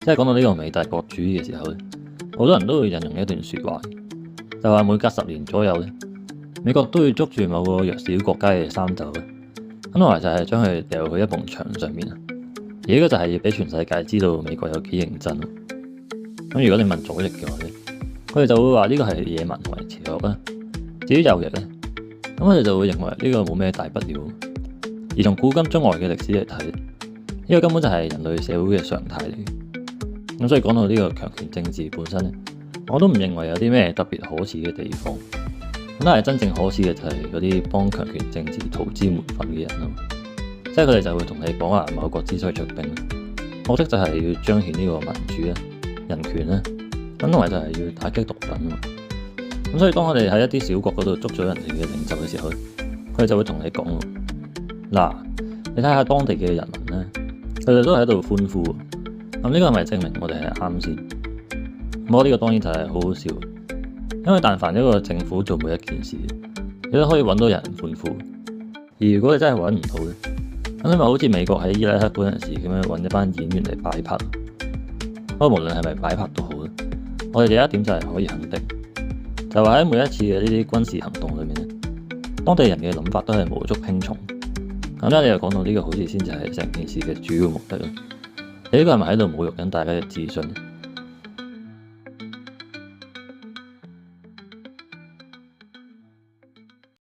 即係講到呢個偉大國主義嘅時候咧，好多人都會引用一段説話，就話每隔10年左右咧，美國都會捉住某個弱小國家嘅衫袖咧，咁同埋就係將佢掉去一埲牆上面啊！而呢個就係要俾全世界知道美國有幾認真。咁如果你問左翼嘅話咧，佢哋就會話呢個係野蠻同埋邪惡啦。至於右翼咧，咁佢哋就會認為呢個冇咩大不了。而從古今中外嘅歷史嚟睇，呢個根本就係人類社會嘅常態嚟嘅。咁所以講到呢個強權政治本身咧，我都唔認為有啲咩特別可恥嘅地方。咁但係真正可恥嘅就係嗰啲幫強權政治塗脂抹粉嘅人咯。即係佢哋就會同你講話某國之所以出兵，目的就係要彰顯呢個民主啦、人權啦，咁同埋就係要打擊毒品啊。咁所以當我哋喺一啲小國嗰度捉咗人哋嘅領袖嘅時候，佢哋就會同你講喎，嗱，你睇下當地嘅人民咧，佢哋都喺度歡呼。咁呢個係咪證明我哋係啱先？我呢個當然就係好好笑，因為但凡一個政府做每一件事，你都可以揾到人歡呼。而如果你真係揾唔到咧，咁你咪好似美國喺伊拉克嗰陣時咁樣揾一班演員嚟擺拍。不過無論係咪擺拍都好咧，我哋有一點就係可以肯定，就話喺每一次嘅呢啲軍事行動裏面咧，當地人嘅諗法都係無足輕重。咁咧你又講到呢個好似先至係成件事嘅主要目的啦。你呢個係咪喺度侮辱緊大家嘅自信？